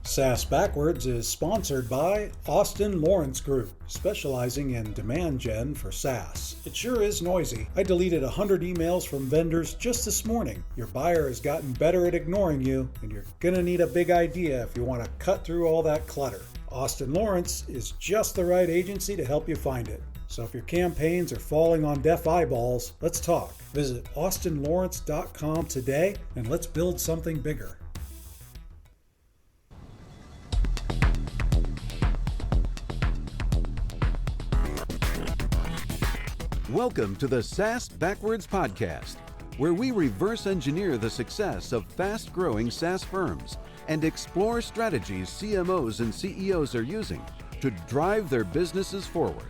SaaS Backwards is sponsored by Austin Lawrence Group, specializing in demand gen for SaaS. It sure is noisy. I deleted 100 emails from vendors just this morning. Your buyer has gotten better at ignoring you, and you're gonna need a big idea if you want to cut through all that clutter. Austin Lawrence is just the right agency to help you find it. So if your campaigns are falling on deaf eyeballs, let's talk. Visit austinlawrence.com today and let's build something bigger. Welcome to the SaaS Backwards podcast, where we reverse engineer the success of fast-growing SaaS firms and explore strategies CMOs and CEOs are using to drive their businesses forward.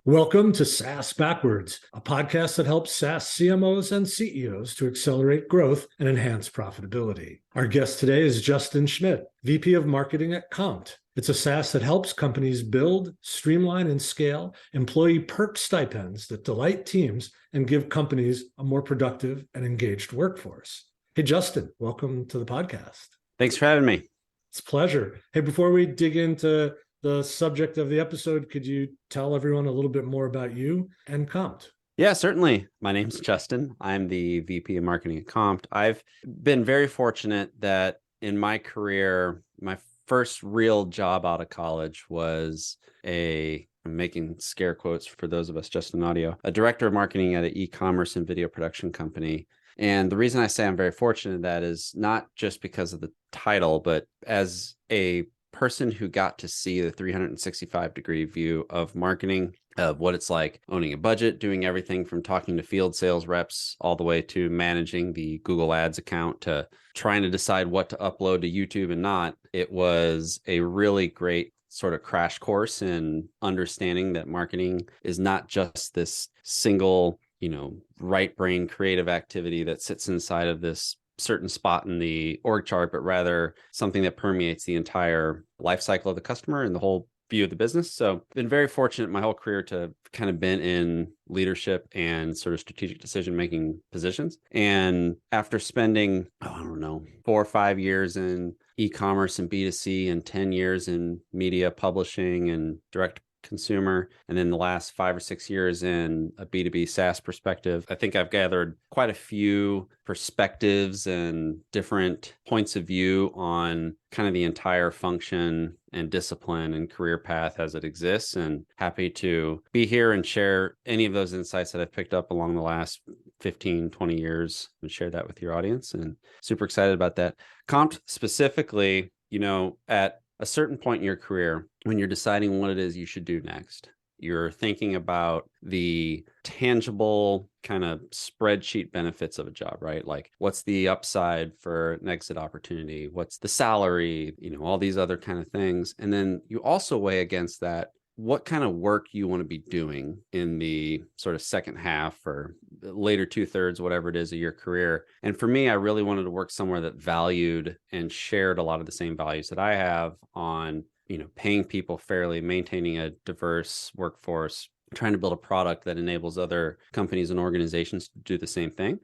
Welcome to SaaS Backwards, a podcast that helps SaaS CMOs and CEOs to accelerate growth and enhance profitability. Our guest today is Justin Schmidt, VP of Marketing at Compt. It's a SaaS that helps companies build, streamline, and scale employee perk stipends that delight teams and give companies a more productive and engaged workforce. Hey, Justin, welcome to the podcast. Thanks for having me. It's a pleasure. Hey, before we dig into the subject of the episode, could you tell everyone a little bit more about you and Compt? Yeah, certainly. My name's Justin. I'm the VP of Marketing at Compt. I've been very fortunate that in my career, my first real job out of college was I'm making scare quotes for those of us just in audio, a director of marketing at an e-commerce and video production company. And the reason I say I'm very fortunate in that is not just because of the title, but as a person who got to see the 365-degree view of marketing, of what it's like owning a budget, doing everything from talking to field sales reps all the way to managing the Google Ads account to trying to decide what to upload to YouTube and not. It was a really great sort of crash course in understanding that marketing is not just this single, right brain creative activity that sits inside of this certain spot in the org chart, but rather something that permeates the entire life cycle of the customer and the whole view of the business. So been very fortunate my whole career to kind of been in leadership and sort of strategic decision-making positions. And after spending, 4 or 5 years in e-commerce and B2C and 10 years in media publishing and direct consumer, and then the last 5 or 6 years in a B2B SaaS perspective, I think I've gathered quite a few perspectives and different points of view on kind of the entire function and discipline and career path as it exists, and happy to be here and share any of those insights that I've picked up along the last 15, 20 years and share that with your audience, and super excited about that. Compt specifically, at a certain point in your career, when you're deciding what it is you should do next, you're thinking about the tangible kind of spreadsheet benefits of a job, right? Like, what's the upside for an exit opportunity? What's the salary? All these other kind of things. And then you also weigh against that what kind of work you want to be doing in the sort of second half or later 2/3, whatever it is, of your career. And for me, I really wanted to work somewhere that valued and shared a lot of the same values that I have on, paying people fairly, maintaining a diverse workforce, trying to build a product that enables other companies and organizations to do the same thing.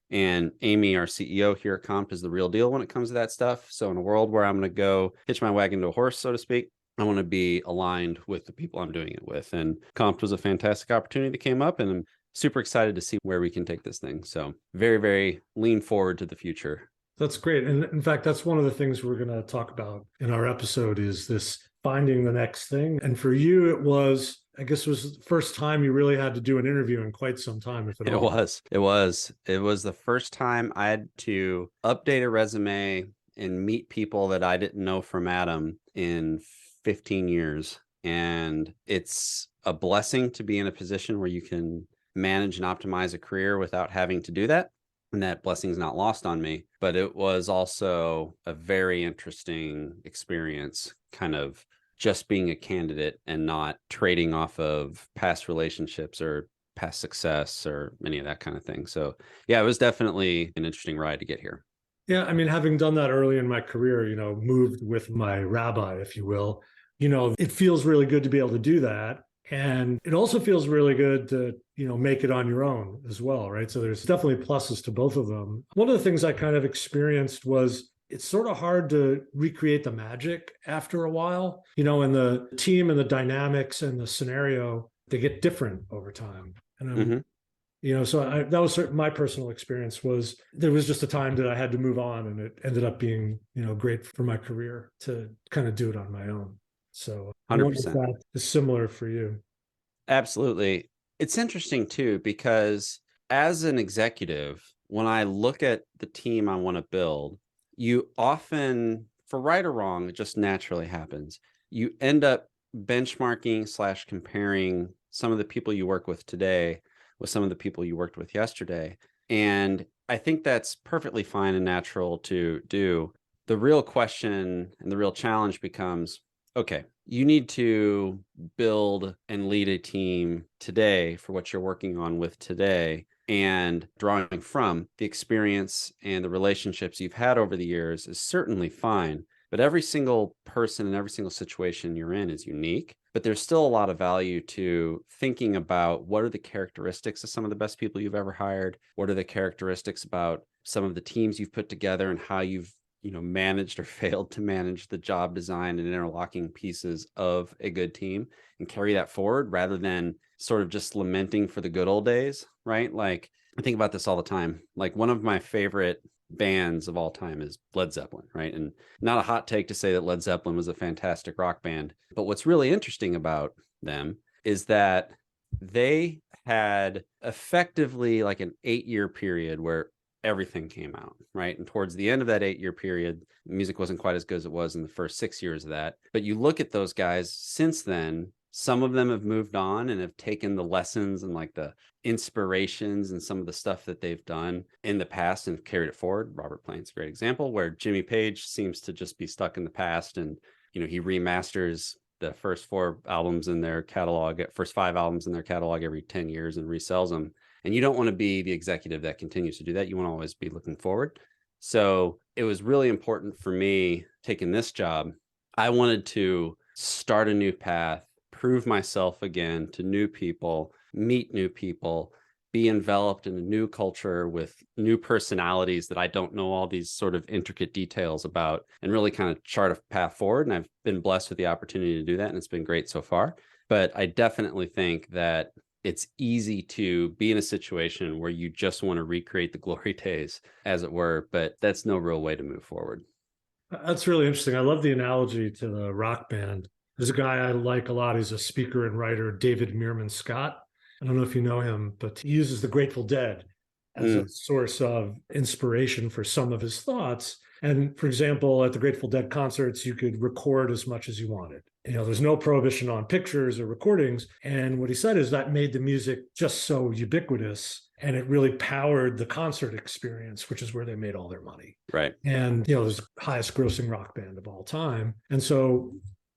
And Amy, our CEO here at Compt, is the real deal when it comes to that stuff. So in a world where I'm going to go hitch my wagon to a horse, so to speak, I want to be aligned with the people I'm doing it with. And Compt was a fantastic opportunity that came up, and I'm super excited to see where we can take this thing. So very, very lean forward to the future. That's great. And in fact, that's one of the things we're going to talk about in our episode is this finding the next thing. And for you, it was the first time you really had to do an interview in quite some time, if at all. It was the first time I had to update a resume and meet people that I didn't know from Adam in 15 years. And it's a blessing to be in a position where you can manage and optimize a career without having to do that. And that blessing is not lost on me. But it was also a very interesting experience, kind of just being a candidate and not trading off of past relationships or past success or any of that kind of thing. So yeah, it was definitely an interesting ride to get here. Yeah, I mean, having done that early in my career, moved with my rabbi, if you will, it feels really good to be able to do that. And it also feels really good to, make it on your own as well, right? So there's definitely pluses to both of them. One of the things I kind of experienced was it's sort of hard to recreate the magic after a while, and the team and the dynamics and the scenario, they get different over time. And that was my personal experience. Was there was just a time that I had to move on, and it ended up being, great for my career to kind of do it on my own. So 100%. I wonder if that is similar for you. Absolutely. It's interesting too, because as an executive, when I look at the team I want to build, you often, for right or wrong, it just naturally happens. You end up benchmarking / comparing some of the people you work with today with some of the people you worked with yesterday. And I think that's perfectly fine and natural to do. The real question and the real challenge becomes, okay, you need to build and lead a team today for what you're working on with today, and drawing from the experience and the relationships you've had over the years is certainly fine. But every single person and every single situation you're in is unique. But there's still a lot of value to thinking about what are the characteristics of some of the best people you've ever hired? What are the characteristics about some of the teams you've put together and how you've managed or failed to manage the job design and interlocking pieces of a good team, and carry that forward rather than sort of just lamenting for the good old days, right? Like, I think about this all the time. Like, one of my favorite bands of all time is Led Zeppelin, right? And not a hot take to say that Led Zeppelin was a fantastic rock band, but what's really interesting about them is that they had effectively like an 8-year period where everything came out, right? And towards the end of that 8-year period, music wasn't quite as good as it was in the first 6 years of that. But you look at those guys since then, some of them have moved on and have taken the lessons and like the inspirations and some of the stuff that they've done in the past and carried it forward. Robert Plant's a great example, where Jimmy Page seems to just be stuck in the past, and he remasters the first 5 albums in their catalog every 10 years and resells them. And you don't want to be the executive that continues to do that. You want to always be looking forward. So it was really important for me taking this job. I wanted to start a new path, prove myself again to new people, meet new people, be enveloped in a new culture with new personalities that I don't know all these sort of intricate details about, and really kind of chart a path forward. And I've been blessed with the opportunity to do that, and it's been great so far. But I definitely think that it's easy to be in a situation where you just want to recreate the glory days, as it were, but that's no real way to move forward. That's really interesting. I love the analogy to the rock band. There's a guy I like a lot. He's a speaker and writer, David Meerman Scott. I don't know if you know him, but he uses the Grateful Dead as a source of inspiration for some of his thoughts. And for example, at the Grateful Dead concerts, you could record as much as you wanted. There's no prohibition on pictures or recordings. And what he said is that made the music just so ubiquitous, and it really powered the concert experience, which is where they made all their money. Right. And, it was the highest grossing rock band of all time. And so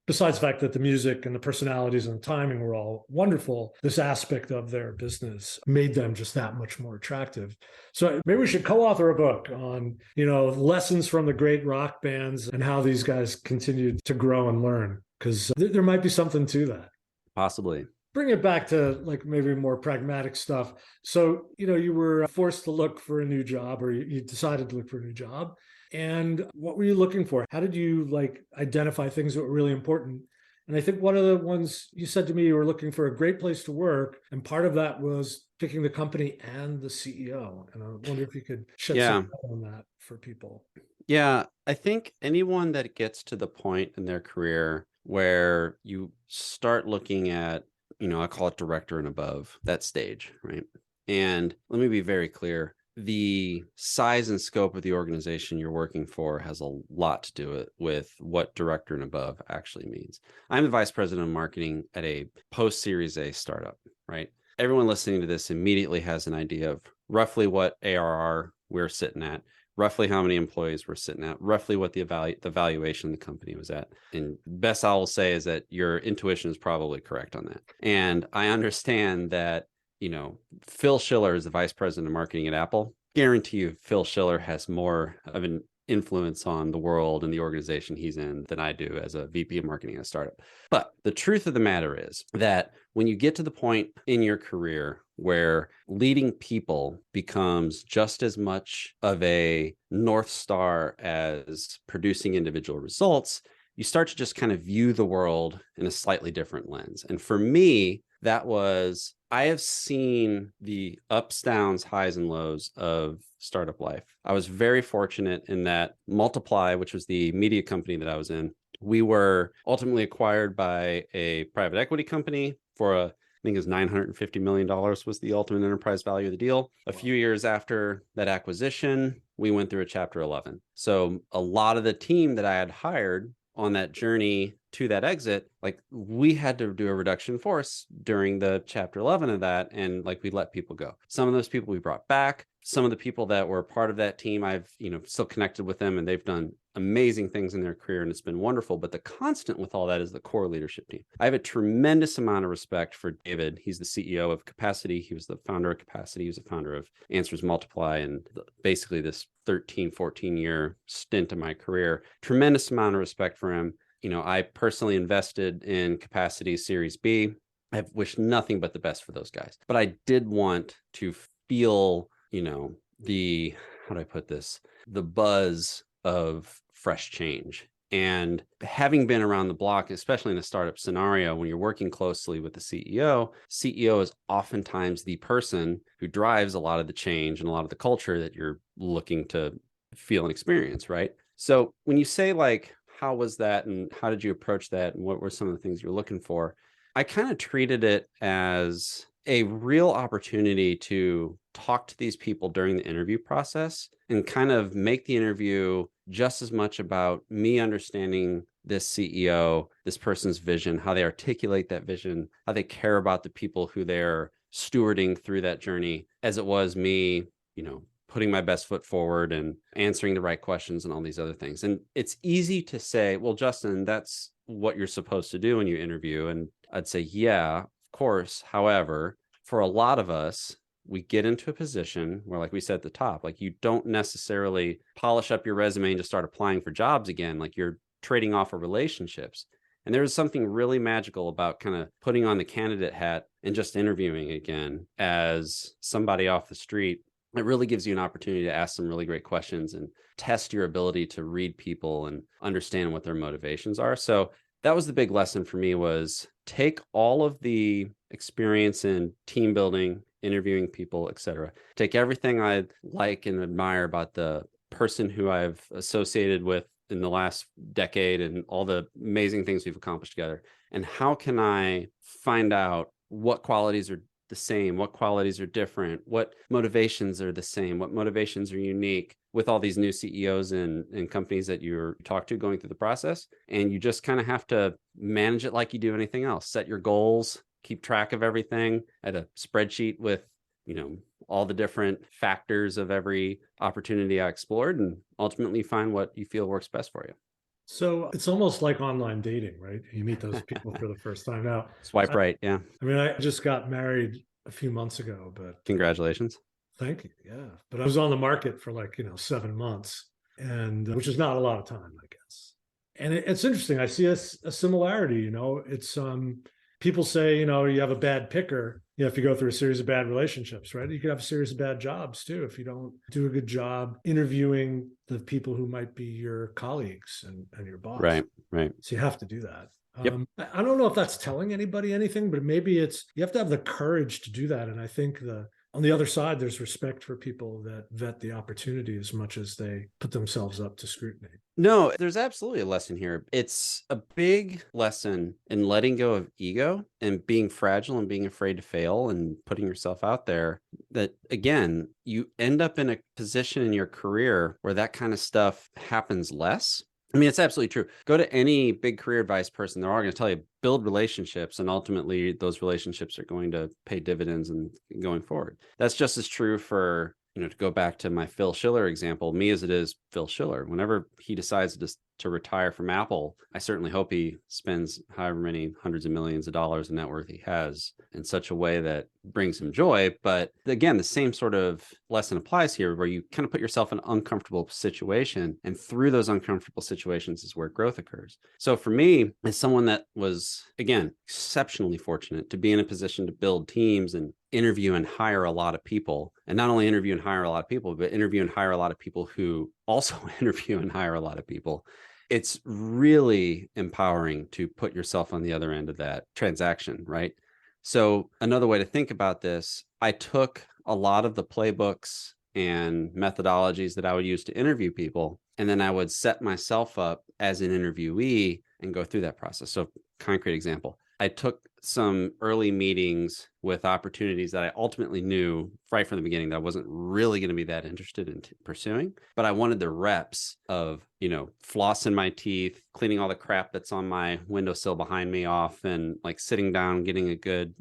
besides the fact that the music and the personalities and the timing were all wonderful, this aspect of their business made them just that much more attractive. So maybe we should co-author a book on, lessons from the great rock bands and how these guys continued to grow and learn, because there might be something to that. Possibly. Bring it back to like maybe more pragmatic stuff. So, you were forced to look for a new job, or you decided to look for a new job. And what were you looking for? How did you identify things that were really important? And I think one of the ones you said to me, you were looking for a great place to work. And part of that was picking the company and the CEO. And I wonder if you could shed some light on that for people. Yeah, I think anyone that gets to the point in their career where you start looking at, I call it director and above, that stage, right? And let me be very clear. The size and scope of the organization you're working for has a lot to do with what director and above actually means. I'm the vice president of marketing at a post-Series A startup, right? Everyone listening to this immediately has an idea of roughly what ARR we're sitting at, roughly how many employees we're sitting at, roughly what the valuation of the company was at. And best I will say is that your intuition is probably correct on that. And I understand that Phil Schiller is the vice president of marketing at Apple. Guarantee you Phil Schiller has more of an influence on the world and the organization he's in than I do as a VP of marketing at a startup. But the truth of the matter is that when you get to the point in your career where leading people becomes just as much of a North Star as producing individual results, you start to just kind of view the world in a slightly different lens. And for me, that was, I have seen the ups, downs, highs, and lows of startup life. I was very fortunate in that Multiply, which was the media company that I was in, we were ultimately acquired by a private equity company for I think it was $950 million was the ultimate enterprise value of the deal. A few years after that acquisition, we went through a Chapter 11. So a lot of the team that I had hired on that journey to that exit, like we had to do a reduction in force during the Chapter 11 of that. And like we let people go. Some of those people we brought back. Some of the people that were part of that team, I've, still connected with them and they've done amazing things in their career and it's been wonderful. But the constant with all that is the core leadership team. I have a tremendous amount of respect for David. He's the CEO of Capacity. He was the founder of Capacity. He was the founder of Answers Multiply and basically this 13, 14-year stint in my career. Tremendous amount of respect for him. I personally invested in Capacity Series B. I've wished nothing but the best for those guys. But I did want to feel, how do I put this? The buzz of fresh change. And having been around the block, especially in a startup scenario, when you're working closely with the CEO is oftentimes the person who drives a lot of the change and a lot of the culture that you're looking to feel and experience, right? So when you say like, how was that and how did you approach that and what were some of the things you're looking for? I kind of treated it as a real opportunity to talk to these people during the interview process and kind of make the interview just as much about me understanding this CEO, this person's vision, how they articulate that vision, how they care about the people who they're stewarding through that journey, as it was me, putting my best foot forward and answering the right questions and all these other things. And it's easy to say, well, Justin, that's what you're supposed to do when you interview. And I'd say, yeah, of course. However, for a lot of us, we get into a position where, like we said at the top, like you don't necessarily polish up your resume and just start applying for jobs again. Like you're trading off of relationships. And there's something really magical about kind of putting on the candidate hat and just interviewing again as somebody off the street. It really gives you an opportunity to ask some really great questions and test your ability to read people and understand what their motivations are. So that was the big lesson for me, was take all of the experience in team building, interviewing people, et cetera. Take everything I like and admire about the person who I've associated with in the last decade and all the amazing things we've accomplished together. And how can I find out what qualities are the same, what qualities are different, what motivations are the same, what motivations are unique with all these new CEOs and companies that you're talk to going through the process. And you just kind of have to manage it like you do anything else. Set your goals, keep track of everything at a spreadsheet with, all the different factors of every opportunity I explored, and ultimately find what you feel works best for you. So it's almost like online dating, right? You meet those people for the first time. Now, Swipe right. Yeah. I mean, I just got married a few months ago, but Congratulations. thank you. Yeah. But I was on the market for 7 months, and which is not a lot of time, I guess. And it's interesting. I see a similarity, it's people say, you have a bad picker, if you go through a series of bad relationships, right? You could have a series of bad jobs too if you don't do a good job interviewing the people who might be your colleagues and your boss. Right. So you have to do that. Yep. I don't know if that's telling anybody anything, but maybe you have to have the courage to do that. And I think on the other side, there's respect for people that vet the opportunity as much as they put themselves up to scrutiny. No, there's absolutely a lesson here. It's a big lesson in letting go of ego and being fragile and being afraid to fail and putting yourself out there. That, again, you end up in a position in your career where that kind of stuff happens less. I mean, it's absolutely true. Go to any big career advice person. They're all going to tell you, build relationships. And ultimately, those relationships are going to pay dividends and going forward. That's just as true for, to go back to my Phil Schiller example, me as it is Phil Schiller. Whenever he decides to just to retire from Apple, I certainly hope he spends however many hundreds of millions of dollars in net worth he has in such a way that brings him joy. But again, the same sort of lesson applies here, where you kind of put yourself in an uncomfortable situation, and through those uncomfortable situations is where growth occurs. So for me, as someone that was, again, exceptionally fortunate to be in a position to build teams and interview and hire a lot of people, and not only interview and hire a lot of people, but interview and hire a lot of people who also interview and hire a lot of people, it's really empowering to put yourself on the other end of that transaction, right? So another way to think about this, I took a lot of the playbooks and methodologies that I would use to interview people, and then I would set myself up as an interviewee and go through that process. So concrete example, I took some early meetings with opportunities that I ultimately knew right from the beginning that I wasn't really going to be that interested in pursuing, but I wanted the reps of, flossing my teeth, cleaning all the crap that's on my windowsill behind me off, and like sitting down, getting a good,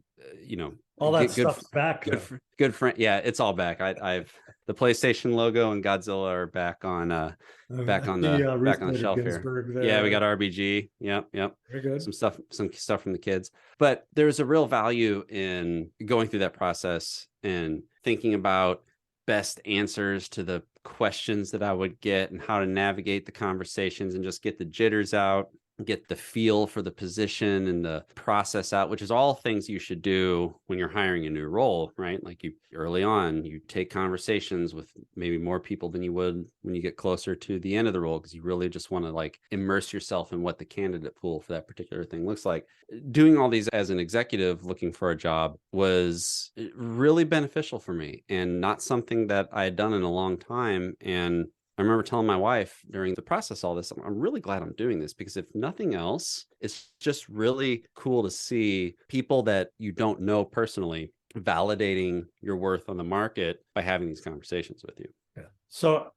all that stuff's back. Good friend. Yeah, it's all back. I've the PlayStation logo and Godzilla are back on back on the shelf here. There. Yeah, we got RBG. Yep. Very good. Some stuff from the kids. But there's a real value in going through that process and thinking about best answers to the questions that I would get and how to navigate the conversations and just get the jitters out, get the feel for the position and the process out, which is all things you should do when you're hiring a new role, right? Like early on, you take conversations with maybe more people than you would when you get closer to the end of the role, because you really just want to like immerse yourself in what the candidate pool for that particular thing looks like. Doing all these as an executive looking for a job was really beneficial for me, and not something that I had done in a long time. And I remember telling my wife during the process, all this, I'm really glad I'm doing this, because if nothing else, it's just really cool to see people that you don't know personally validating your worth on the market by having these conversations with you. Yeah. So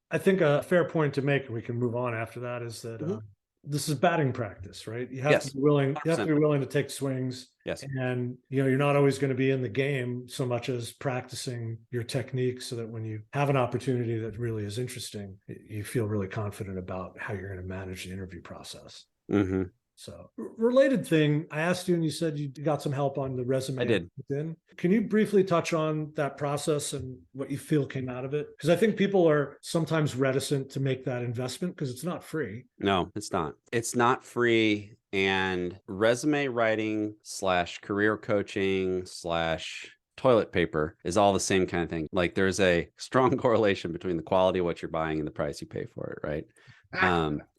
I think a fair point to make, and we can move on after that, is that this is batting practice, right? You have to be willing. 100%. You have to be willing to take swings. Yes. And you're not always going to be in the game so much as practicing your technique, so that when you have an opportunity that really is interesting, you feel really confident about how you're going to manage the interview process. Mm-hmm. So, related thing, I asked you and you said you got some help on the resume. I did. Can you briefly touch on that process and what you feel came out of it? Because I think people are sometimes reticent to make that investment because it's not free. No, it's not. It's not free. And resume writing / career coaching / toilet paper is all the same kind of thing. Like there's a strong correlation between the quality of what you're buying and the price you pay for it, right?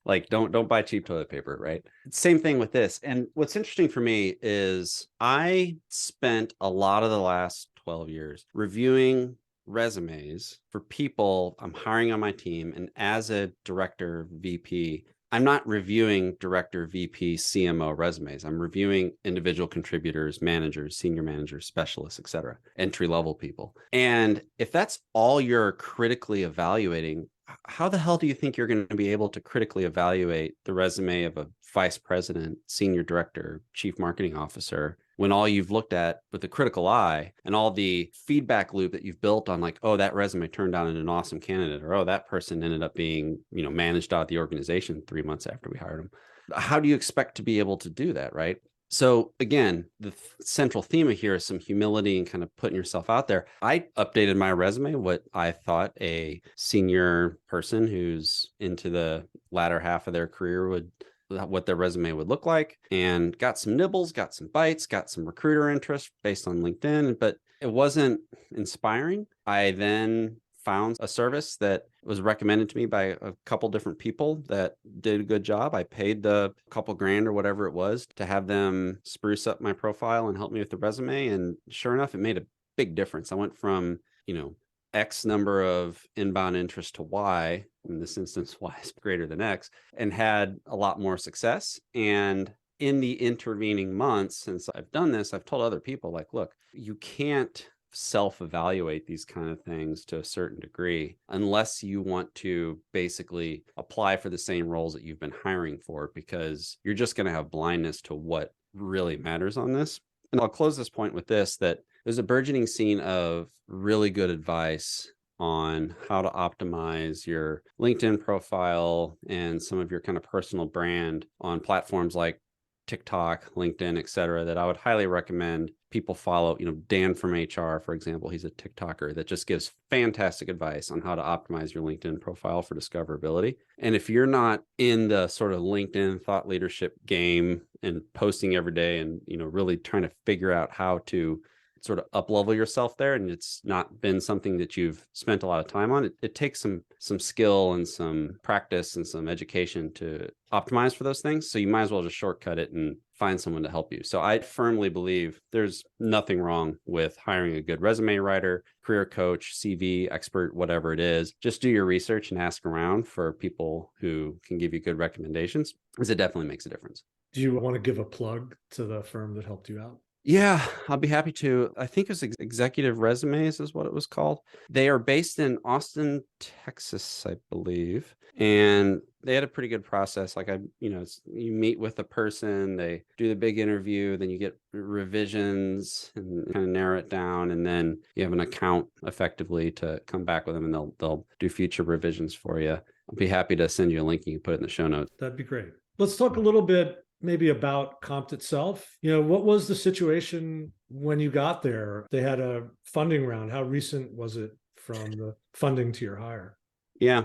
Like don't buy cheap toilet paper, right? Same thing with this. And what's interesting for me is I spent a lot of the last 12 years reviewing resumes for people I'm hiring on my team. And as a director, VP, I'm not reviewing director, VP, CMO resumes. I'm reviewing individual contributors, managers, senior managers, specialists, et cetera, entry-level people. And if that's all you're critically evaluating, how the hell do you think you're going to be able to critically evaluate the resume of a vice president, senior director, chief marketing officer, when all you've looked at with a critical eye and all the feedback loop that you've built on, like, oh, that resume turned out an awesome candidate, or oh, that person ended up being, managed out of the organization 3 months after we hired them. How do you expect to be able to do that, right? So again, the central theme of here is some humility and kind of putting yourself out there. I updated my resume, what I thought a senior person who's into the latter half of their career what their resume would look like, and got some nibbles, got some bites, got some recruiter interest based on LinkedIn, but it wasn't inspiring. I then found a service that was recommended to me by a couple different people that did a good job. I paid the couple grand or whatever it was to have them spruce up my profile and help me with the resume. And sure enough, it made a big difference. I went from, X number of inbound interest to Y, in this instance, Y is greater than X, and had a lot more success. And in the intervening months since I've done this, I've told other people, like, look, you can't self-evaluate these kind of things to a certain degree unless you want to basically apply for the same roles that you've been hiring for, because you're just going to have blindness to what really matters on this. And I'll close this point with this, that there's a burgeoning scene of really good advice on how to optimize your LinkedIn profile and some of your kind of personal brand on platforms like TikTok, LinkedIn, et cetera, that I would highly recommend people follow. Dan from HR, for example, he's a TikToker that just gives fantastic advice on how to optimize your LinkedIn profile for discoverability. And if you're not in the sort of LinkedIn thought leadership game and posting every day and, really trying to figure out how to sort of up level yourself there, and it's not been something that you've spent a lot of time on, it takes some skill and some practice and some education to optimize for those things. So you might as well just shortcut it and find someone to help you. So I firmly believe there's nothing wrong with hiring a good resume writer, career coach, CV expert, whatever it is. Just do your research and ask around for people who can give you good recommendations, because it definitely makes a difference. Do you want to give a plug to the firm that helped you out? Yeah, I'll be happy to. I think it was Executive Resumes is what it was called. They are based in Austin, Texas, I believe. And they had a pretty good process. Like you meet with a person, they do the big interview, then you get revisions and kind of narrow it down. And then you have an account effectively to come back with them, and they'll do future revisions for you. I'll be happy to send you a link. You can put it in the show notes. That'd be great. Let's talk a little bit maybe about Compt itself. What was the situation when you got there? They had a funding round. How recent was it from the funding to your hire? Yeah,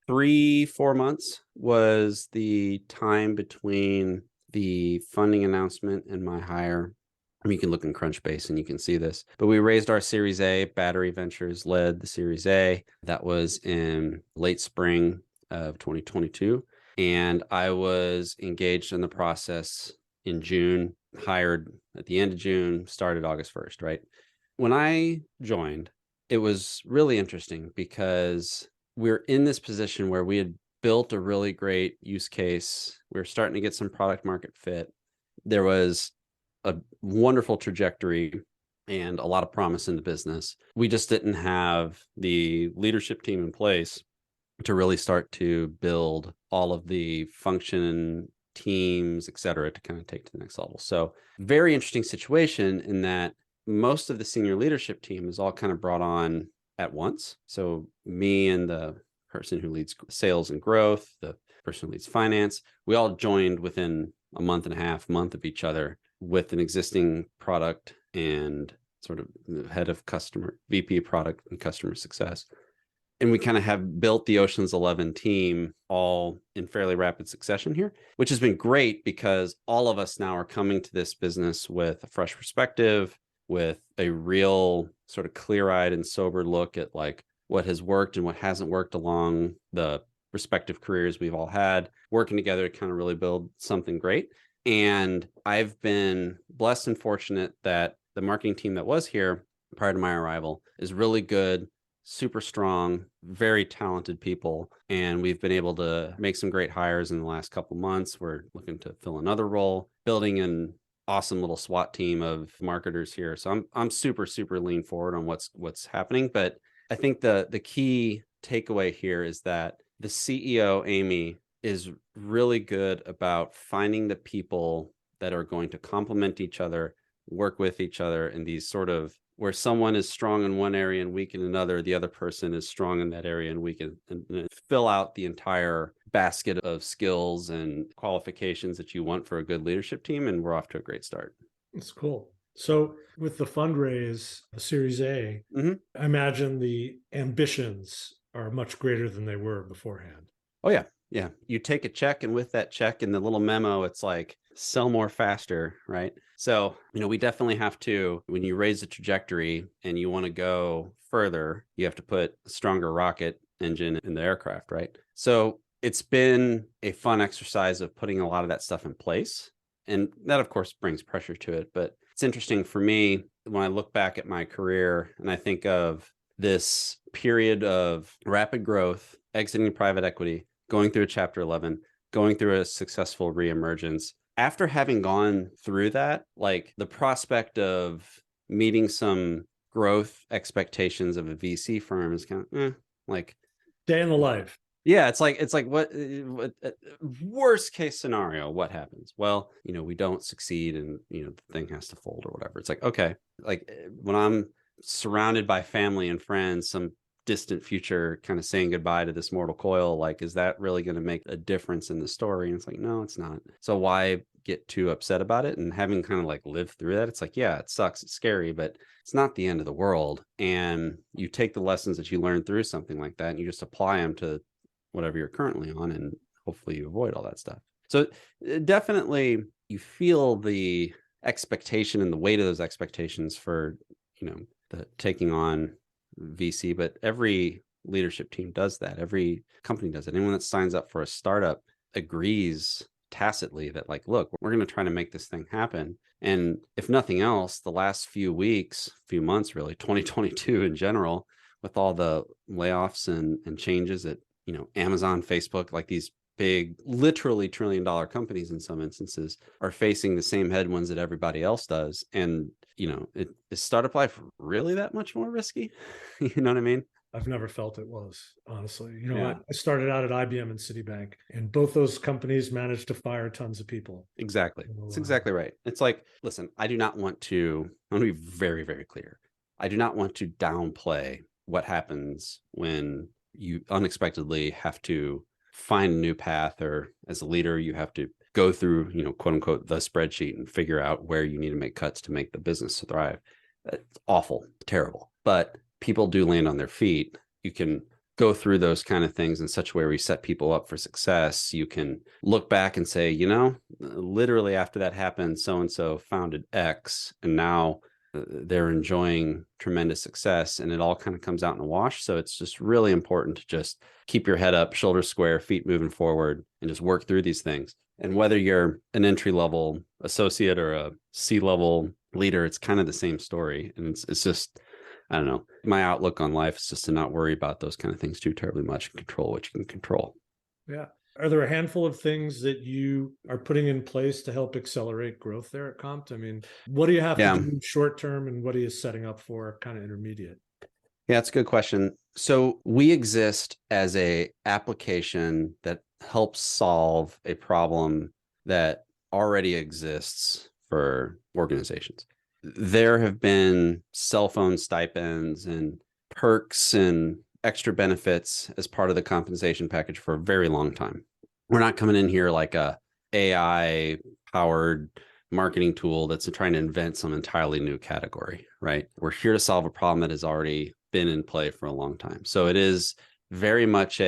3-4 months was the time between the funding announcement and my hire. I mean, you can look in Crunchbase and you can see this, but we raised our Series A. Battery Ventures led the Series A. That was in late spring of 2022. And I was engaged in the process in June, hired at the end of June, started August 1st, right? When I joined, it was really interesting because we're in this position where we had built a really great use case. We were starting to get some product market fit. There was a wonderful trajectory and a lot of promise in the business. We just didn't have the leadership team in place to really start to build all of the function teams, et cetera, to kind of take to the next level. So very interesting situation in that most of the senior leadership team is all kind of brought on at once. So me and the person who leads sales and growth, the person who leads finance, we all joined within a month and a half, month of each other with an existing product and sort of head of customer, VP product and customer success. And we kind of have built the Ocean's 11 team all in fairly rapid succession here, which has been great because all of us now are coming to this business with a fresh perspective, with a real sort of clear-eyed and sober look at like what has worked and what hasn't worked along the respective careers we've all had, working together to kind of really build something great. And I've been blessed and fortunate that the marketing team that was here prior to my arrival is really good, super strong, very talented people. And we've been able to make some great hires in the last couple months. We're looking to fill another role, building an awesome little SWAT team of marketers here. So I'm super, super lean forward on what's happening. But I think the key takeaway here is that the CEO, Amy, is really good about finding the people that are going to complement each other, work with each other in these sort of where someone is strong in one area and weak in another, the other person is strong in that area and weak and fill out the entire basket of skills and qualifications that you want for a good leadership team. And we're off to a great start. That's cool. So with the fundraise, the Series A, I imagine the ambitions are much greater than they were beforehand. Oh, yeah. Yeah. You take a check, and with that check in the little memo, it's like sell more faster, right? So, we definitely have to, when you raise the trajectory and you want to go further, you have to put a stronger rocket engine in the aircraft, right? So it's been a fun exercise of putting a lot of that stuff in place. And that, of course, brings pressure to it. But it's interesting for me when I look back at my career and I think of this period of rapid growth, exiting private equity, going through a Chapter 11, going through a successful reemergence. After having gone through that, like the prospect of meeting some growth expectations of a VC firm is kind of like day in the life. Yeah, it's like what worst case scenario, what happens? Well, we don't succeed and the thing has to fold or whatever. It's like, okay, like when I'm surrounded by family and friends, some distant future kind of saying goodbye to this mortal coil. Like, is that really going to make a difference in the story? And it's like, no, it's not. So why get too upset about it? And having kind of like lived through that, it's like, yeah, it sucks, it's scary, but it's not the end of the world. And you take the lessons that you learn through something like that and you just apply them to whatever you're currently on, and hopefully you avoid all that stuff. So definitely you feel the expectation and the weight of those expectations for, the taking on VC, but every leadership team does that. Every company does it. Anyone that signs up for a startup agrees tacitly that, like, look, we're going to try to make this thing happen. And if nothing else, the last few weeks, few months, really, 2022 in general, with all the layoffs and changes at, Amazon, Facebook, like these big, literally $1 trillion companies in some instances are facing the same headwinds that everybody else does. And, is startup life really that much more risky? You know what I mean? I've never felt it was, honestly. Yeah. I started out at IBM and Citibank, and both those companies managed to fire tons of people. Exactly. That's exactly right. It's like, listen, I want to be very, very clear. I do not want to downplay what happens when you unexpectedly have to find a new path, or as a leader, you have to go through, quote unquote, the spreadsheet and figure out where you need to make cuts to make the business thrive. It's awful, terrible. But people do land on their feet. You can go through those kind of things in such a way where you set people up for success. You can look back and say, literally after that happened, so-and-so founded X, and now they're enjoying tremendous success, and it all kind of comes out in a wash. So it's just really important to just keep your head up, shoulders square, feet moving forward, and just work through these things. And whether you're an entry-level associate or a C-level leader, it's kind of the same story. And it's just, I don't know, my outlook on life is just to not worry about those kind of things too terribly much and control what you can control. Yeah. Are there a handful of things that you are putting in place to help accelerate growth there at Compt? I mean, what do you have to do short term, and what are you setting up for kind of intermediate? Yeah, that's a good question. So we exist as a application that helps solve a problem that already exists for organizations. There have been cell phone stipends and perks and extra benefits as part of the compensation package for a very long time. We're not coming in here like a AI powered marketing tool that's trying to invent some entirely new category, right? We're here to solve a problem that has already been in play for a long time. So it is very much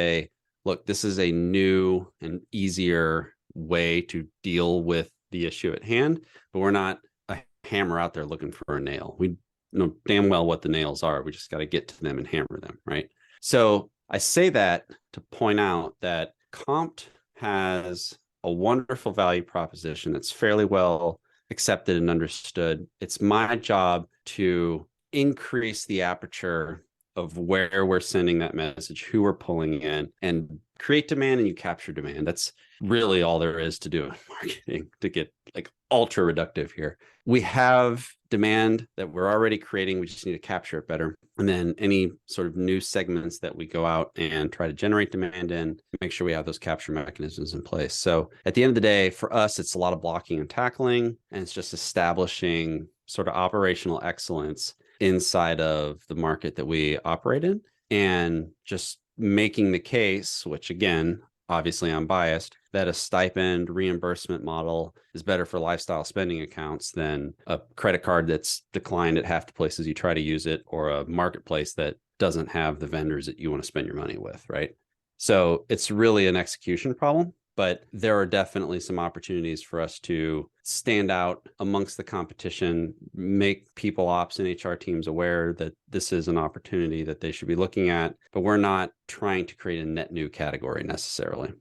look, this is a new and easier way to deal with the issue at hand, but we're not a hammer out there looking for a nail. We know damn well what the nails are. We just got to get to them and hammer them, right? So I say that to point out that Compt has a wonderful value proposition that's fairly well accepted and understood. It's my job to increase the aperture of where we're sending that message, who we're pulling in, and create demand, and you capture demand. That's really all there is to do in marketing to get like ultra reductive here. We have demand that we're already creating. We just need to capture it better. And then any sort of new segments that we go out and try to generate demand in, make sure we have those capture mechanisms in place. So at the end of the day, for us, it's a lot of blocking and tackling, and it's just establishing sort of operational excellence inside of the market that we operate in, and just making the case, which again, obviously I'm biased, that a stipend reimbursement model is better for lifestyle spending accounts than a credit card that's declined at half the places you try to use it, or a marketplace that doesn't have the vendors that you want to spend your money with, right? So it's really an execution problem, but there are definitely some opportunities for us to stand out amongst the competition, make people ops and HR teams aware that this is an opportunity that they should be looking at, but we're not trying to create a net new category necessarily.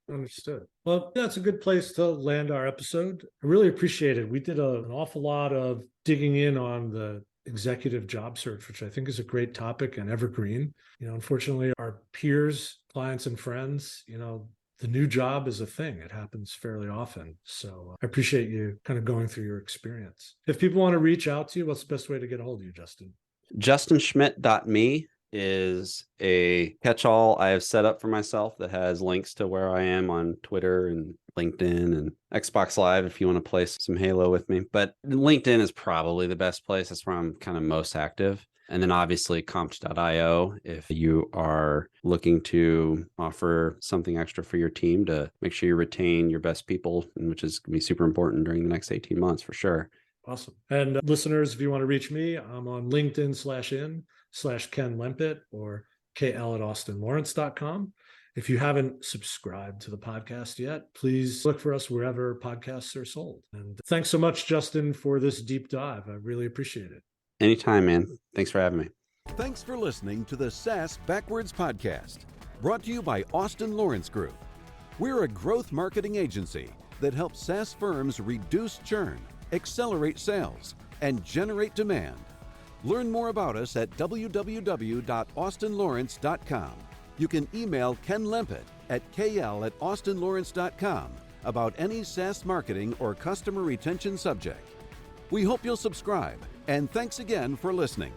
Understood. Well, that's a good place to land our episode. I really appreciate it. We did an awful lot of digging in on the executive job search, which I think is a great topic and evergreen. Unfortunately, our peers, clients, and friends, the new job is a thing. It happens fairly often. So I appreciate you kind of going through your experience. If people want to reach out to you, what's the best way to get a hold of you, Justin? JustinSchmidt.me is a catch-all I have set up for myself that has links to where I am on Twitter and LinkedIn and Xbox Live if you want to play some Halo with me. But LinkedIn is probably the best place. That's where I'm kind of most active. And then obviously compt.io if you are looking to offer something extra for your team to make sure you retain your best people, which is going to be super important during the next 18 months for sure. Awesome. And listeners, if you want to reach me, I'm on LinkedIn/in/Ken Lempit or kl@austinlawrence.com. If you haven't subscribed to the podcast yet, please look for us wherever podcasts are sold. And thanks so much, Justin, for this deep dive. I really appreciate it. Anytime, man. Thanks for having me. Thanks for listening to the SaaS Backwards Podcast, brought to you by Austin Lawrence Group. We're a growth marketing agency that helps SaaS firms reduce churn, accelerate sales, and generate demand. Learn more about us at www.austinlawrence.com. You can email Ken Lempit at kl@austinlawrence.com about any SaaS marketing or customer retention subject. We hope you'll subscribe, and thanks again for listening.